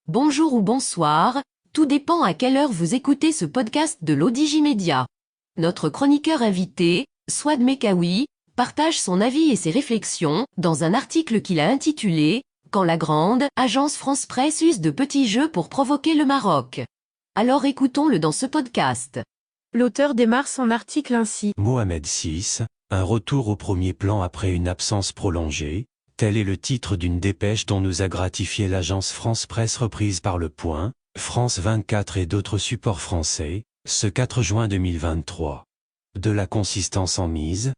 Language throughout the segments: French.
Bonjour ou bonsoir, tout dépend à quelle heure vous écoutez ce podcast de l'Odigimédia. Notre chroniqueur invité, Souad Mekawi, partage son avis et ses réflexions dans un article qu'il a intitulé « Quand la grande agence France Presse use de petits jeux pour provoquer le Maroc ». Alors écoutons-le dans ce podcast. L'auteur démarre son article ainsi. Mohamed VI, un retour au premier plan après une absence prolongée. Tel est le titre d'une dépêche dont nous a gratifié l'agence France Presse reprise par Le Point, France 24 et d'autres supports français, ce 4 juin 2023. De la consistance en mise?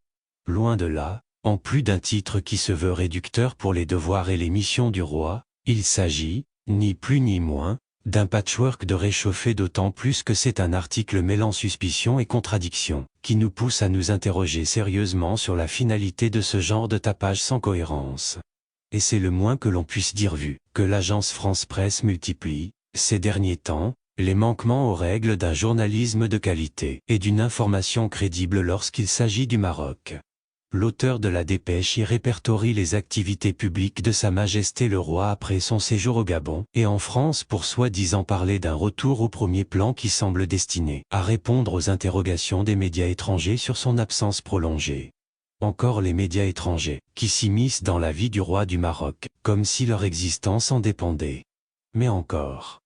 Loin de là, en plus d'un titre qui se veut réducteur pour les devoirs et les missions du roi, il s'agit, ni plus ni moins, d'un patchwork de réchauffé, d'autant plus que c'est un article mêlant suspicion et contradiction, qui nous pousse à nous interroger sérieusement sur la finalité de ce genre de tapage sans cohérence. Et c'est le moins que l'on puisse dire vu que l'agence France Presse multiplie, ces derniers temps, les manquements aux règles d'un journalisme de qualité et d'une information crédible lorsqu'il s'agit du Maroc. L'auteur de la dépêche y répertorie les activités publiques de Sa Majesté le Roi après son séjour au Gabon et en France pour soi-disant parler d'un retour au premier plan qui semble destiné à répondre aux interrogations des médias étrangers sur son absence prolongée. Encore les médias étrangers, qui s'immiscent dans la vie du roi du Maroc, comme si leur existence en dépendait. Mais encore.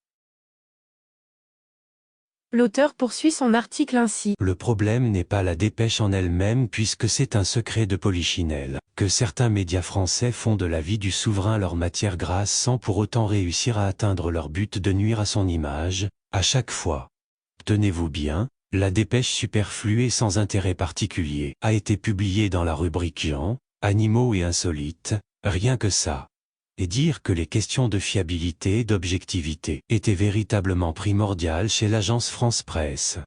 L'auteur poursuit son article ainsi. Le problème n'est pas la dépêche en elle-même puisque c'est un secret de polichinelle, que certains médias français font de la vie du souverain leur matière grasse sans pour autant réussir à atteindre leur but de nuire à son image, à chaque fois. Tenez-vous bien, la dépêche superflue et sans intérêt particulier a été publiée dans la rubrique gens, animaux et insolites, rien que ça. Et dire que les questions de fiabilité et d'objectivité étaient véritablement primordiales chez l'agence France Presse.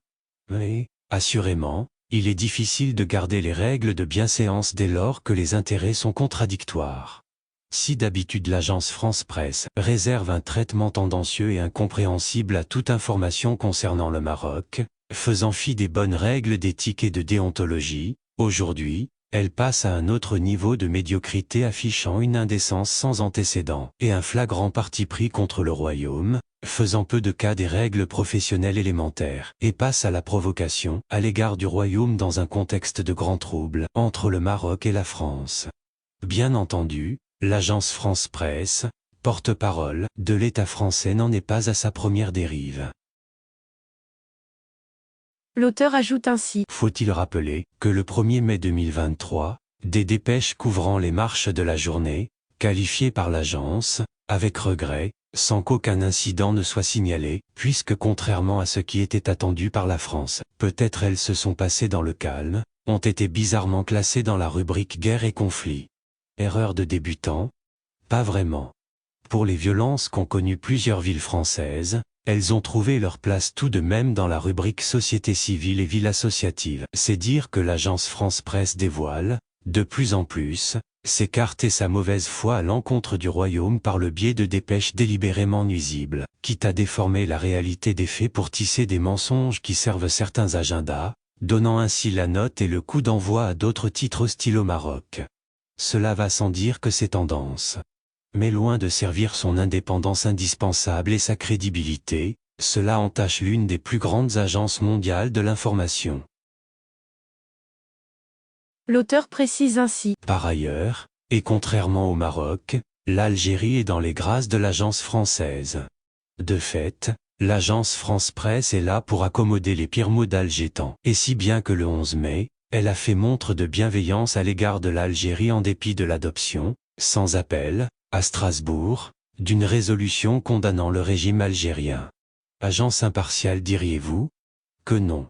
Mais, assurément, il est difficile de garder les règles de bienséance dès lors que les intérêts sont contradictoires. Si d'habitude l'agence France Presse réserve un traitement tendancieux et incompréhensible à toute information concernant le Maroc, faisant fi des bonnes règles d'éthique et de déontologie, aujourd'hui, elle passe à un autre niveau de médiocrité affichant une indécence sans antécédent et un flagrant parti pris contre le royaume, faisant peu de cas des règles professionnelles élémentaires, et passe à la provocation à l'égard du royaume dans un contexte de grand trouble entre le Maroc et la France. Bien entendu, l'agence France Presse, porte-parole de l'État français, n'en est pas à sa première dérive. L'auteur ajoute ainsi. Faut-il rappeler que le 1er mai 2023, des dépêches couvrant les marches de la journée, qualifiées par l'agence, avec regret, sans qu'aucun incident ne soit signalé, puisque contrairement à ce qui était attendu par la France, peut-être elles se sont passées dans le calme, ont été bizarrement classées dans la rubrique guerre et conflit. Erreur de débutant? Pas vraiment. Pour les violences qu'ont connues plusieurs villes françaises, elles ont trouvé leur place tout de même dans la rubrique société civile et ville associative. C'est dire que l'agence France Presse dévoile, de plus en plus, ses cartes et sa mauvaise foi à l'encontre du royaume par le biais de dépêches délibérément nuisibles, quitte à déformer la réalité des faits pour tisser des mensonges qui servent certains agendas, donnant ainsi la note et le coup d'envoi à d'autres titres hostiles au Maroc. Cela va sans dire que ces tendances, mais loin de servir son indépendance indispensable et sa crédibilité, cela entache l'une des plus grandes agences mondiales de l'information. L'auteur précise ainsi. Par ailleurs, et contrairement au Maroc, l'Algérie est dans les grâces de l'agence française. De fait, l'agence France Presse est là pour accommoder les pires maux d'Algétan, et si bien que le 11 mai, elle a fait montre de bienveillance à l'égard de l'Algérie en dépit de l'adoption, sans appel, à Strasbourg, d'une résolution condamnant le régime algérien. Agence impartiale diriez-vous? Que non.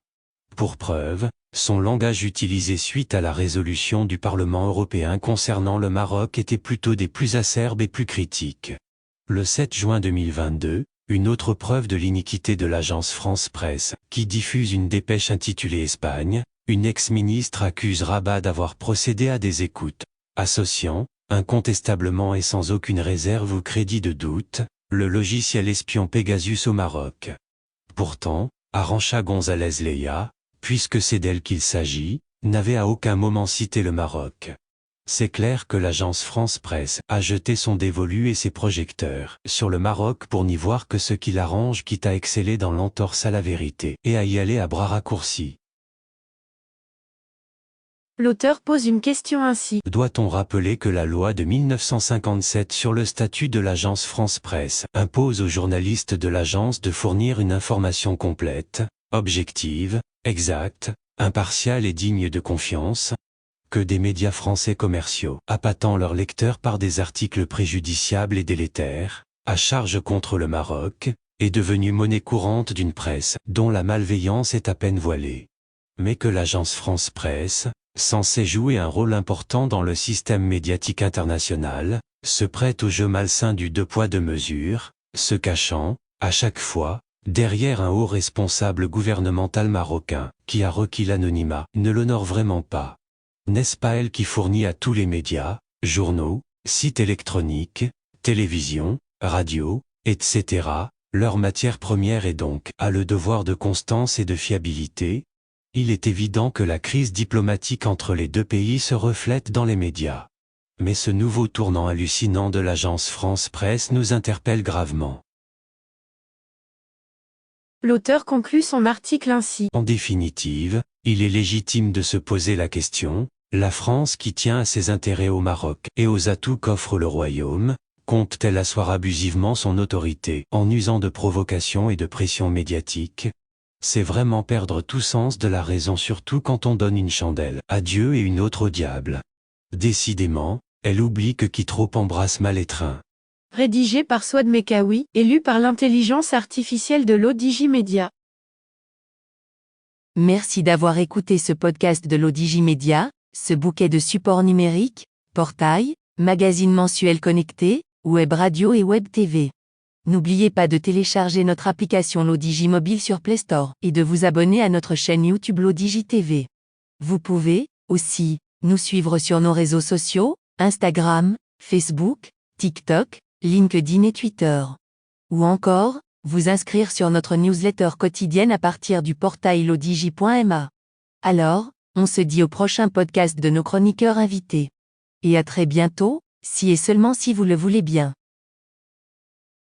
Pour preuve, son langage utilisé suite à la résolution du Parlement européen concernant le Maroc était plutôt des plus acerbes et plus critiques. Le 7 juin 2022, une autre preuve de l'iniquité de l'agence France Presse, qui diffuse une dépêche intitulée Espagne, une ex-ministre accuse Rabat d'avoir procédé à des écoutes, associant, incontestablement et sans aucune réserve ou crédit de doute, le logiciel espion Pegasus au Maroc. Pourtant, Arantxa González Leia, puisque c'est d'elle qu'il s'agit, n'avait à aucun moment cité le Maroc. C'est clair que l'agence France Presse a jeté son dévolu et ses projecteurs sur le Maroc pour n'y voir que ce qui l'arrange, quitte à exceller dans l'entorse à la vérité et à y aller à bras raccourcis. L'auteur pose une question ainsi. Doit-on rappeler que la loi de 1957 sur le statut de l'agence France Presse impose aux journalistes de l'agence de fournir une information complète, objective, exacte, impartiale et digne de confiance? Que des médias français commerciaux, appâtant leurs lecteurs par des articles préjudiciables et délétères, à charge contre le Maroc, est devenue monnaie courante d'une presse dont la malveillance est à peine voilée. Mais que l'agence France Presse, censée jouer un rôle important dans le système médiatique international, se prête au jeu malsain du deux poids deux mesures, se cachant, à chaque fois, derrière un haut responsable gouvernemental marocain, qui a requis l'anonymat, ne l'honore vraiment pas. N'est-ce pas elle qui fournit à tous les médias, journaux, sites électroniques, télévision, radio, etc., leur matière première et donc a le devoir de constance et de fiabilité? Il est évident que la crise diplomatique entre les deux pays se reflète dans les médias. Mais ce nouveau tournant hallucinant de l'agence France Presse nous interpelle gravement. L'auteur conclut son article ainsi. En définitive, il est légitime de se poser la question, la France qui tient à ses intérêts au Maroc et aux atouts qu'offre le royaume, compte-t-elle asseoir abusivement son autorité en usant de provocations et de pressions médiatiques? C'est vraiment perdre tout sens de la raison, surtout quand on donne une chandelle à Dieu et une autre au diable. Décidément, elle oublie que qui trop embrasse mal étreint. Rédigé par Souad Mekawi et lu par l'intelligence artificielle de l'Odigimédia. Merci d'avoir écouté ce podcast de l'Odigimédia, ce bouquet de supports numériques, portail, magazine mensuel connecté, web radio et web TV. N'oubliez pas de télécharger notre application l'Odigi Mobile sur Play Store et de vous abonner à notre chaîne YouTube l'Odigi TV. Vous pouvez, aussi, nous suivre sur nos réseaux sociaux, Instagram, Facebook, TikTok, LinkedIn et Twitter. Ou encore, vous inscrire sur notre newsletter quotidienne à partir du portail lodigi.ma. Alors, on se dit au prochain podcast de nos chroniqueurs invités. Et à très bientôt, si et seulement si vous le voulez bien.